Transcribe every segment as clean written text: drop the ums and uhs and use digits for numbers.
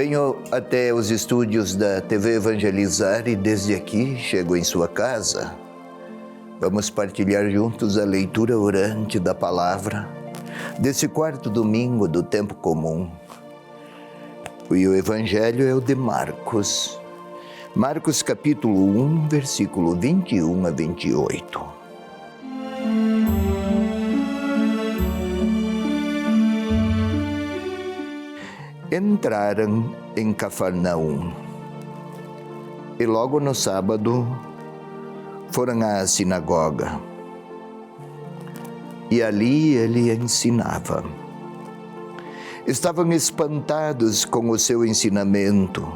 Venho até os estúdios da TV Evangelizar e desde aqui chego em sua casa. Vamos partilhar juntos a leitura orante da palavra desse quarto domingo do tempo comum. E o Evangelho é o de Marcos. Marcos capítulo 1, versículo 21 a 28. Entraram em Cafarnaum e logo no sábado foram à sinagoga e ali ele ensinava. Estavam espantados com o seu ensinamento,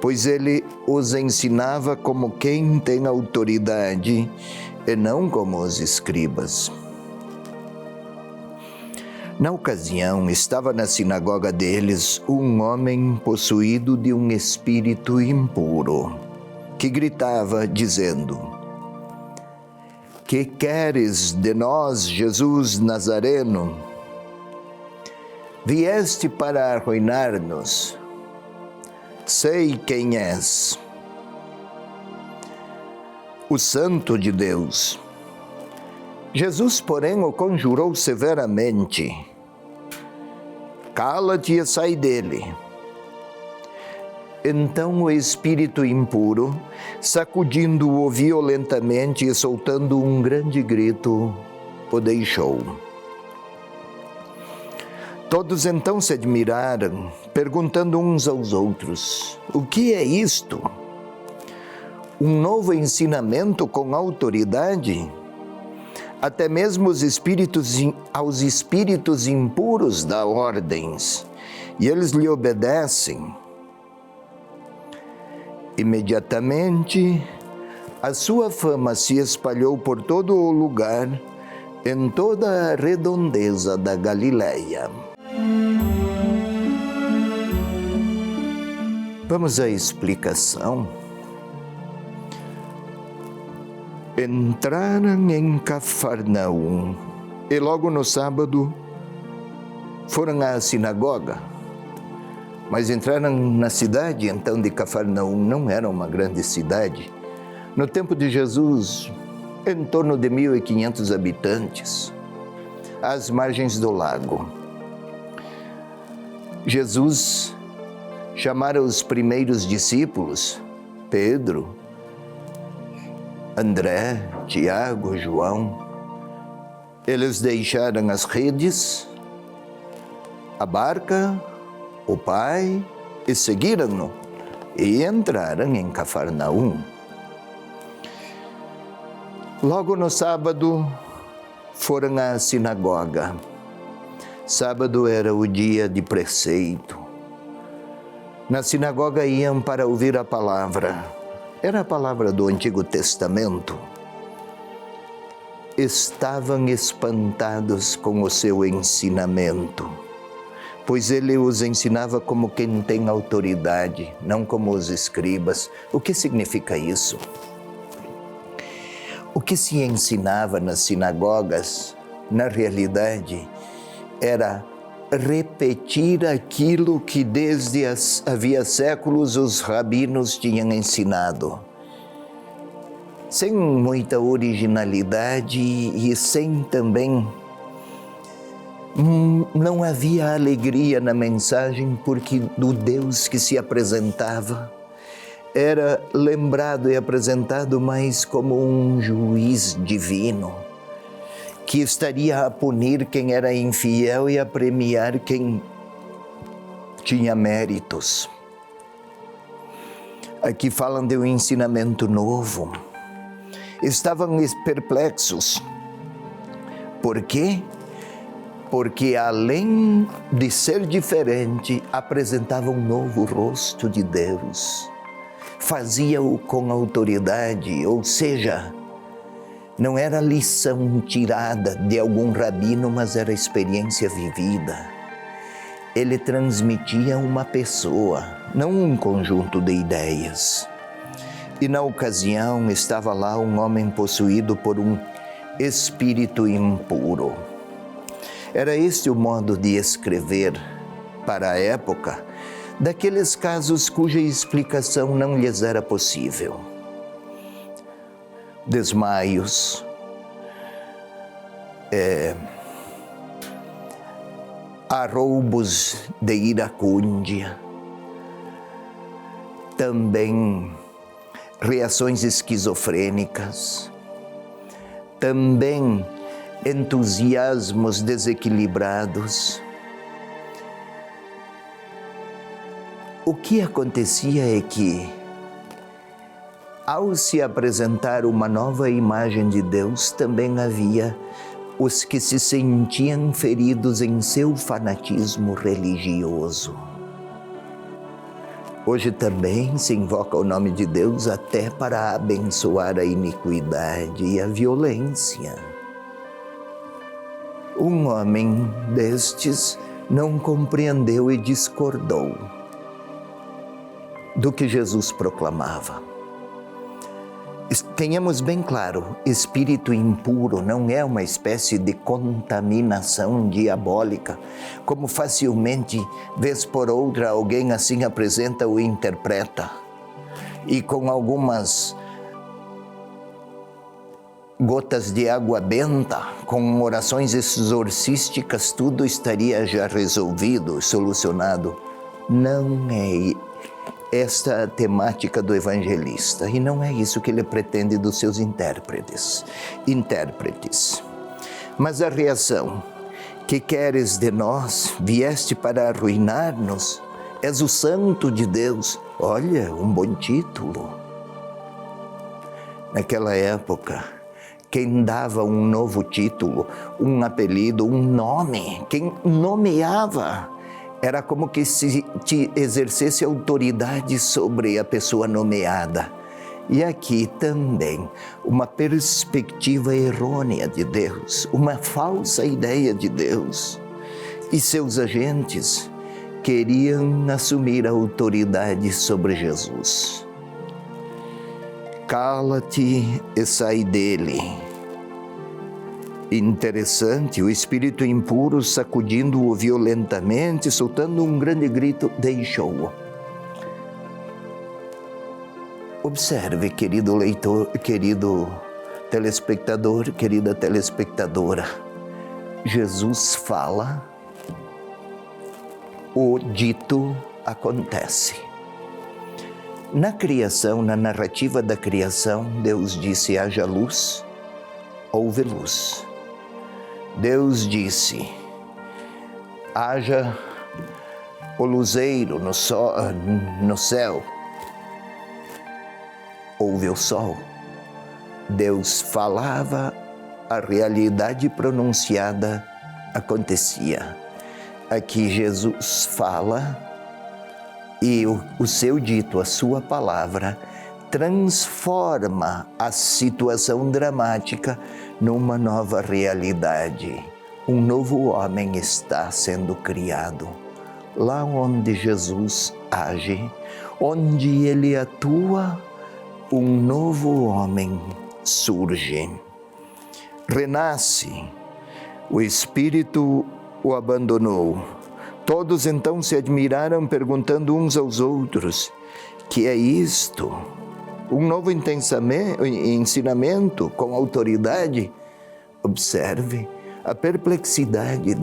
pois ele os ensinava como quem tem autoridade e não como os escribas. Na ocasião, estava na sinagoga deles um homem possuído de um espírito impuro, que gritava, dizendo: "Que queres de nós, Jesus Nazareno? Vieste para arruinar-nos? Sei quem és, o Santo de Deus." Jesus, porém, o conjurou severamente: "Cala-te e sai dele." Então o espírito impuro, sacudindo-o violentamente e soltando um grande grito, o deixou. Todos então se admiraram, perguntando uns aos outros: "O que é isto? Um novo ensinamento com autoridade? Até mesmo aos espíritos impuros dá ordens, e eles lhe obedecem." Imediatamente, a sua fama se espalhou por todo o lugar, em toda a redondeza da Galileia. Vamos à explicação. Entraram em Cafarnaum e logo no sábado foram à sinagoga. Mas entraram na cidade então de Cafarnaum, não era uma grande cidade. No tempo de Jesus, em torno de 1.500 habitantes, às margens do lago. Jesus chamara os primeiros discípulos, Pedro, André, Tiago, João. Eles deixaram as redes, a barca, o pai e seguiram-no e entraram em Cafarnaum. Logo no sábado foram à sinagoga. Sábado era o dia de preceito. Na sinagoga iam para ouvir a palavra. Era a palavra do Antigo Testamento. Estavam espantados com o seu ensinamento, pois ele os ensinava como quem tem autoridade, não como os escribas. O que significa isso? O que se ensinava nas sinagogas, na realidade, era repetir aquilo que desde havia séculos os rabinos tinham ensinado, sem muita originalidade e sem também... Não havia alegria na mensagem, porque o Deus que se apresentava era lembrado e apresentado mais como um juiz divino, que estaria a punir quem era infiel e a premiar quem tinha méritos. Aqui falam de um ensinamento novo. Estavam perplexos. Por quê? Porque além de ser diferente, apresentava um novo rosto de Deus. Fazia-o com autoridade, ou seja, não era lição tirada de algum rabino, mas era experiência vivida. Ele transmitia uma pessoa, não um conjunto de ideias. E na ocasião estava lá um homem possuído por um espírito impuro. Era este o modo de escrever para a época daqueles casos cuja explicação não lhes era possível. Desmaios, arroubos de iracúndia, também reações esquizofrênicas, também entusiasmos desequilibrados. O que acontecia é que, ao se apresentar uma nova imagem de Deus, também havia os que se sentiam feridos em seu fanatismo religioso. Hoje também se invoca o nome de Deus até para abençoar a iniquidade e a violência. Um homem destes não compreendeu e discordou do que Jesus proclamava. Tenhamos bem claro, espírito impuro não é uma espécie de contaminação diabólica, como facilmente, vez por outra, alguém assim apresenta ou interpreta. E com algumas gotas de água benta, com orações exorcísticas, tudo estaria já resolvido, solucionado. Não é esta a temática do evangelista, e não é isso que ele pretende dos seus intérpretes. Mas a reação: que queres de nós? Vieste para arruinar-nos? És o santo de Deus. Olha, um bom título. Naquela época, quem dava um novo título, um apelido, um nome, quem nomeava, era como que se exercesse autoridade sobre a pessoa nomeada. E aqui também uma perspectiva errônea de Deus, uma falsa ideia de Deus. E seus agentes queriam assumir a autoridade sobre Jesus. Cala-te e sai dele. Interessante, o espírito impuro, sacudindo-o violentamente, soltando um grande grito, deixou-o. Observe, querido leitor, querido telespectador, querida telespectadora. Jesus fala, o dito acontece. Na criação, na narrativa da criação, Deus disse: haja luz, houve luz. Deus disse: haja o luzeiro no céu. Houve o sol. Deus falava, a realidade pronunciada acontecia. Aqui Jesus fala e o seu dito, a sua palavra, transforma a situação dramática numa nova realidade. Um novo homem está sendo criado. Lá onde Jesus age, onde ele atua, um novo homem surge. Renasce. O Espírito o abandonou. Todos então se admiraram, perguntando uns aos outros: que é isto? Um novo ensinamento com autoridade? Observe a perplexidade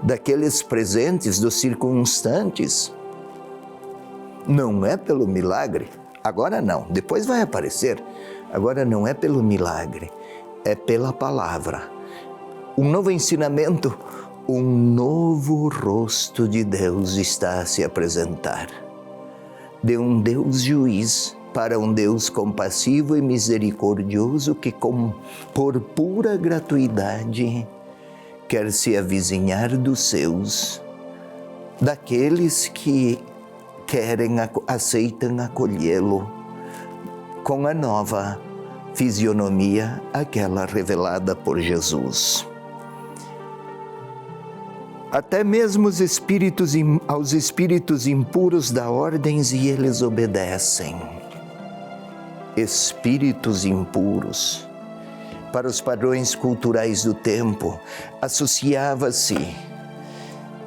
daqueles presentes, dos circunstantes. Não é pelo milagre, agora não, depois vai aparecer. Agora não é pelo milagre, é pela palavra. Um novo ensinamento, um novo rosto de Deus está a se apresentar. De um Deus juiz para um Deus compassivo e misericordioso que, por pura gratuidade, quer se avizinhar dos seus, daqueles que aceitam acolhê-lo com a nova fisionomia, aquela revelada por Jesus. Até mesmo aos espíritos impuros dá ordens e eles obedecem. Espíritos impuros, para os padrões culturais do tempo, associava-se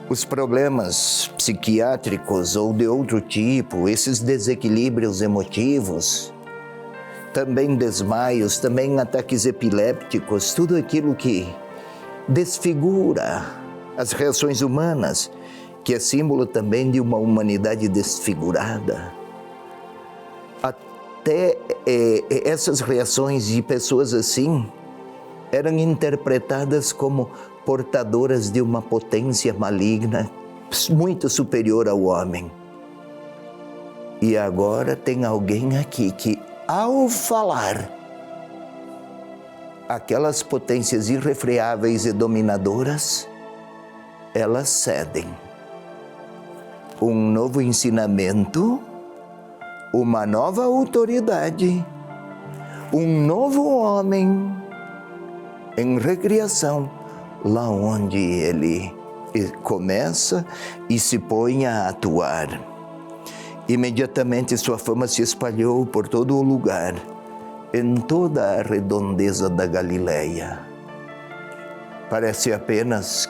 Os problemas psiquiátricos ou de outro tipo, esses desequilíbrios emotivos, também desmaios, também ataques epilépticos, tudo aquilo que desfigura as reações humanas, que é símbolo também de uma humanidade desfigurada. Até essas reações de pessoas assim eram interpretadas como portadoras de uma potência maligna muito superior ao homem. E agora tem alguém aqui que, ao falar, aquelas potências irrefreáveis e dominadoras, elas cedem. Um novo ensinamento, uma nova autoridade, um novo homem em recriação, lá onde ele começa e se põe a atuar. Imediatamente sua fama se espalhou por todo o lugar, em toda a redondeza da Galileia. Parece apenas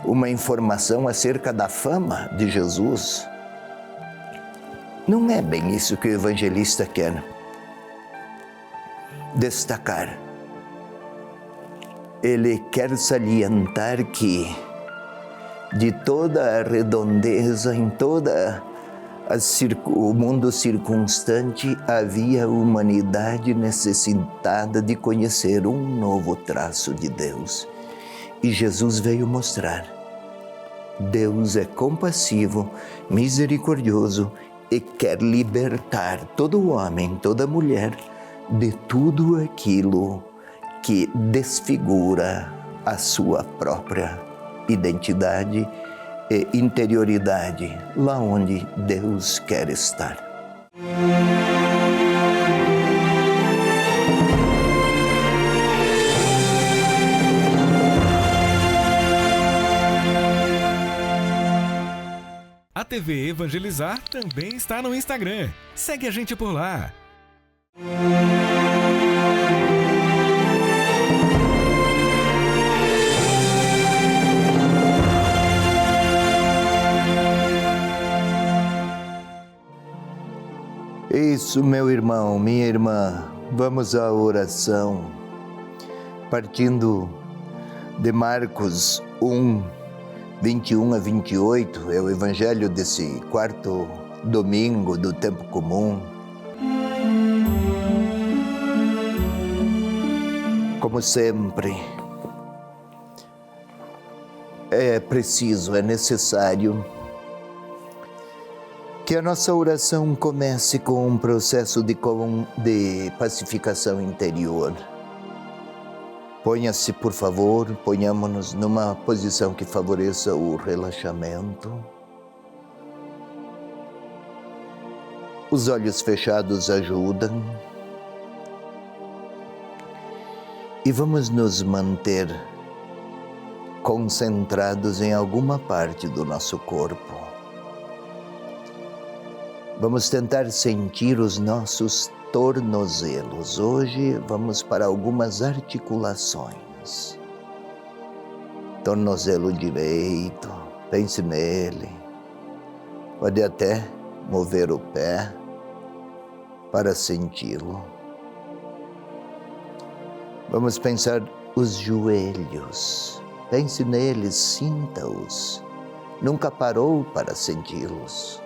uma informação acerca da fama de Jesus. Não é bem isso que o evangelista quer destacar. Ele quer salientar que de toda a redondeza, em toda o mundo circunstante, havia humanidade necessitada de conhecer um novo traço de Deus. E Jesus veio mostrar: Deus é compassivo, misericordioso e quer libertar todo homem, toda mulher de tudo aquilo que desfigura a sua própria identidade e interioridade, lá onde Deus quer estar. A TV Evangelizar também está no Instagram. Segue a gente por lá. Isso, meu irmão, minha irmã, vamos à oração, partindo de Marcos 1, 21 a 28, é o evangelho desse quarto domingo do tempo comum. Como sempre, é preciso, é necessário que a nossa oração comece com um processo de pacificação interior. Ponha-se, por favor, ponhamos-nos numa posição que favoreça o relaxamento. Os olhos fechados ajudam. E vamos nos manter concentrados em alguma parte do nosso corpo. Vamos tentar sentir os nossos tornozelos. Hoje vamos para algumas articulações. Tornozelo direito, pense nele. Pode até mover o pé para senti-lo. Vamos pensar os joelhos. Pense neles, sinta-os. Nunca parou para senti-los.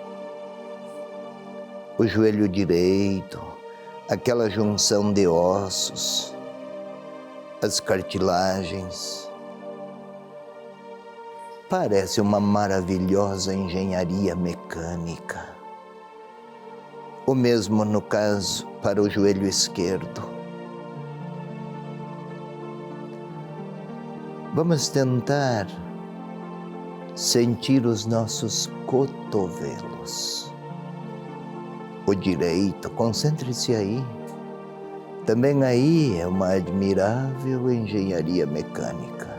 O joelho direito, aquela junção de ossos, as cartilagens. Parece uma maravilhosa engenharia mecânica. O mesmo no caso para o joelho esquerdo. Vamos tentar sentir os nossos cotovelos. O direito, concentre-se aí. Também aí é uma admirável engenharia mecânica.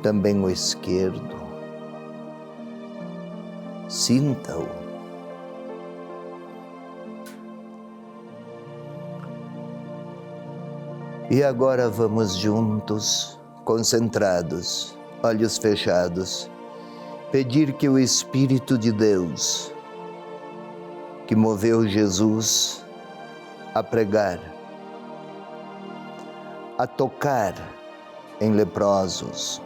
Também o esquerdo. Sinta-o. E agora vamos juntos concentrados, olhos fechados, pedir que o Espírito de Deus, que moveu Jesus a pregar, a tocar em leprosos,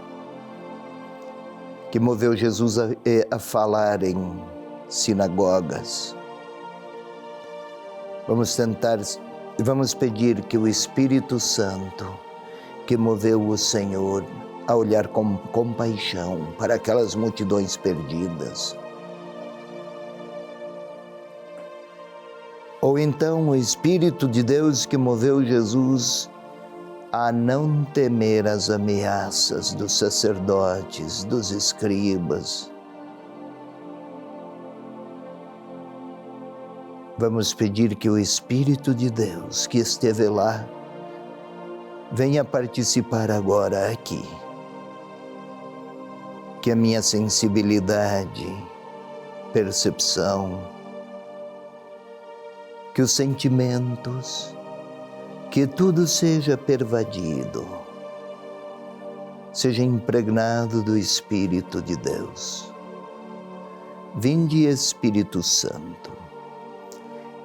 que moveu Jesus a falar em sinagogas. Vamos pedir que o Espírito Santo, que moveu o Senhor a olhar com compaixão para aquelas multidões perdidas, ou então o Espírito de Deus que moveu Jesus a não temer as ameaças dos sacerdotes, dos escribas. Vamos pedir que o Espírito de Deus que esteve lá venha participar agora aqui. Que a minha sensibilidade, percepção, que os sentimentos, que tudo seja pervadido, seja impregnado do Espírito de Deus. Vinde, Espírito Santo,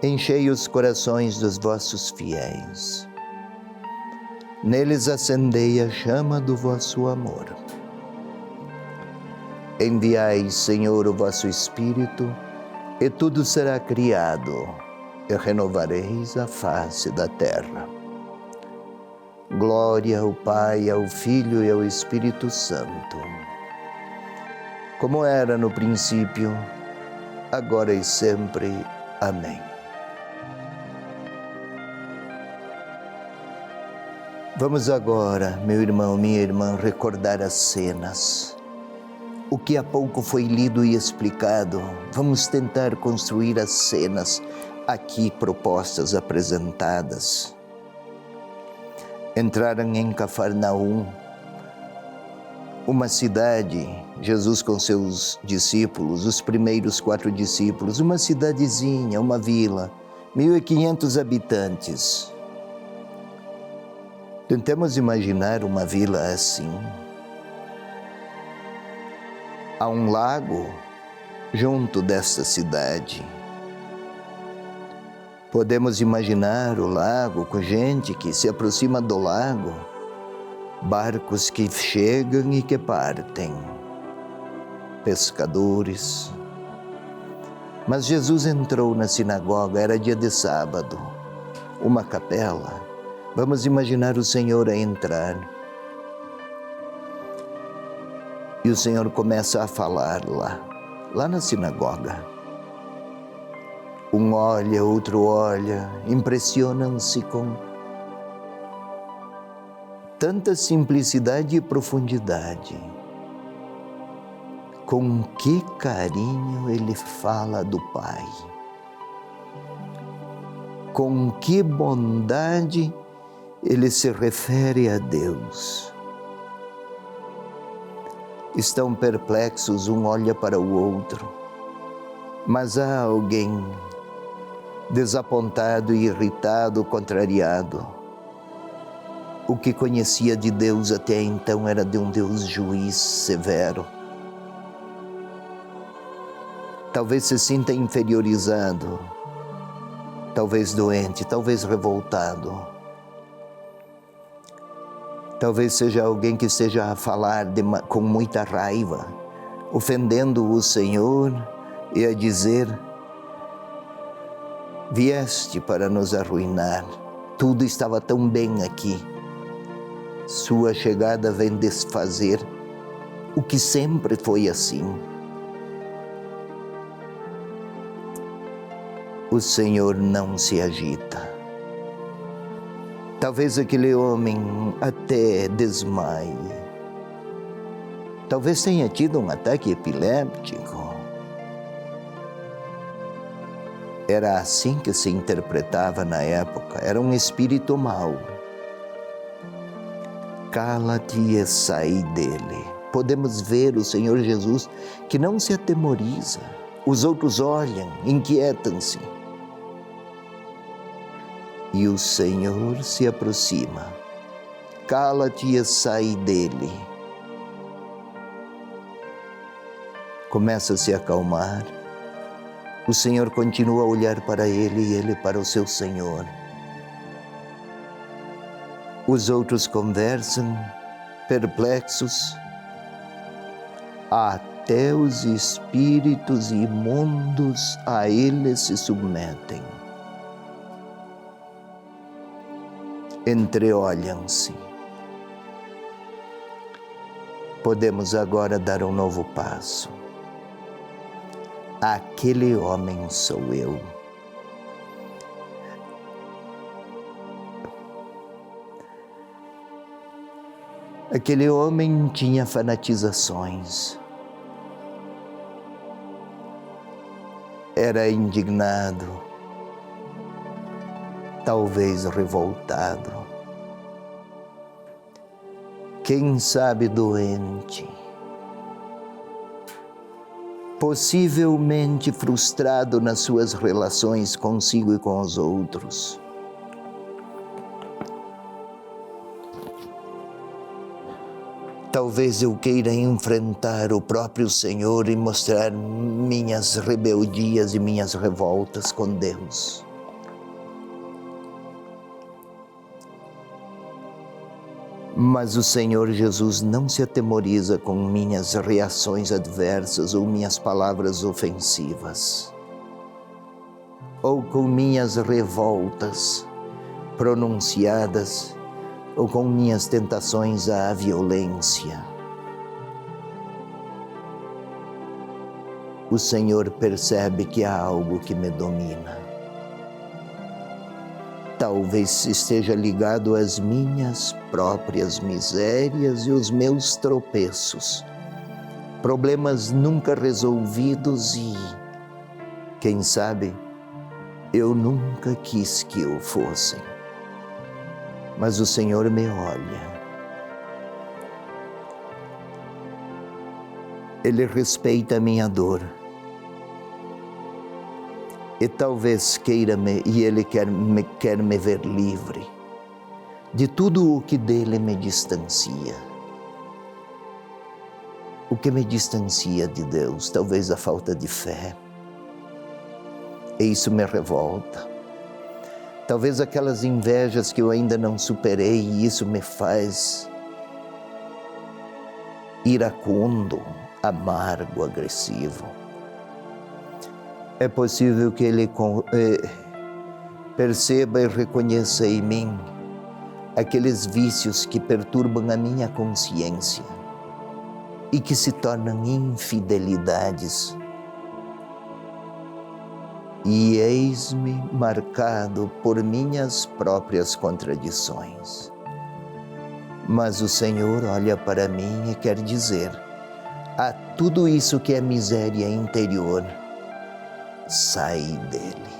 enchei os corações dos vossos fiéis. Neles acendei a chama do vosso amor. Enviai, Senhor, o vosso Espírito, e tudo será criado, e renovareis a face da terra. Glória ao Pai, ao Filho e ao Espírito Santo, como era no princípio, agora e sempre. Amém. Vamos agora, meu irmão, minha irmã, recordar as cenas. O que há pouco foi lido e explicado, vamos tentar construir as cenas aqui propostas, apresentadas. Entraram em Cafarnaum, uma cidade, Jesus com seus discípulos, os primeiros 4 discípulos, uma cidadezinha, uma vila, 1.500 habitantes. Tentemos imaginar uma vila assim. Há um lago junto desta cidade. Podemos imaginar o lago com gente que se aproxima do lago, barcos que chegam e que partem, pescadores. Mas Jesus entrou na sinagoga, era dia de sábado, uma capela. Vamos imaginar o Senhor a entrar. E o Senhor começa a falar lá na sinagoga. Um olha, outro olha, impressionam-se com tanta simplicidade e profundidade. Com que carinho ele fala do Pai. Com que bondade ele se refere a Deus. Estão perplexos, um olha para o outro, mas há alguém desapontado, irritado, contrariado. O que conhecia de Deus até então era de um Deus juiz severo. Talvez se sinta inferiorizado, talvez doente, talvez revoltado. Talvez seja alguém que esteja a falar com muita raiva, ofendendo o Senhor e a dizer: vieste para nos arruinar, tudo estava tão bem aqui. Sua chegada vem desfazer o que sempre foi assim. O Senhor não se agita. Talvez aquele homem até desmaie. Talvez tenha tido um ataque epiléptico. Era assim que se interpretava na época. Era um espírito mau. Cala-te e sai dele. Podemos ver o Senhor Jesus que não se atemoriza. Os outros olham, inquietam-se. E o Senhor se aproxima, cala-te e sai dele. Começa a se acalmar. O Senhor continua a olhar para ele e ele para o seu Senhor. Os outros conversam, perplexos. Até os espíritos imundos a ele se submetem. Entreolham-se. Podemos agora dar um novo passo. Aquele homem sou eu. Aquele homem tinha fanatizações. Era indignado, talvez revoltado. Quem sabe doente. Possivelmente frustrado nas suas relações consigo e com os outros. Talvez eu queira enfrentar o próprio Senhor e mostrar minhas rebeldias e minhas revoltas com Deus. Mas o Senhor Jesus não se atemoriza com minhas reações adversas ou minhas palavras ofensivas, ou com minhas revoltas pronunciadas, ou com minhas tentações à violência. O Senhor percebe que há algo que me domina. Talvez esteja ligado às minhas próprias misérias e os meus tropeços, problemas nunca resolvidos e, quem sabe, eu nunca quis que o fossem. Mas o Senhor me olha. Ele respeita a minha dor. E talvez queira-me, e Ele quer me ver livre de tudo o que dele me distancia. O que me distancia de Deus, talvez a falta de fé. E isso me revolta. Talvez aquelas invejas que eu ainda não superei, e isso me faz iracundo, amargo, agressivo. É possível que Ele perceba e reconheça em mim aqueles vícios que perturbam a minha consciência e que se tornam infidelidades. E eis-me marcado por minhas próprias contradições. Mas o Senhor olha para mim e quer dizer: a tudo isso que é miséria interior, sai dele.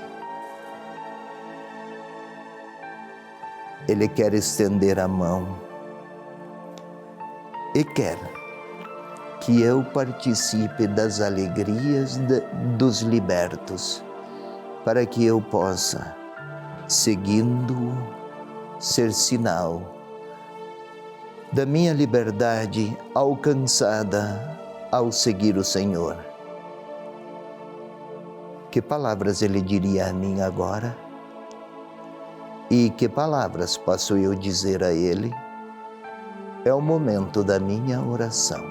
Ele quer estender a mão e quer que eu participe das alegrias dos libertos, para que eu possa, seguindo-o, ser sinal da minha liberdade alcançada ao seguir o Senhor. Que palavras Ele diria a mim agora? E que palavras posso eu dizer a Ele? É o momento da minha oração.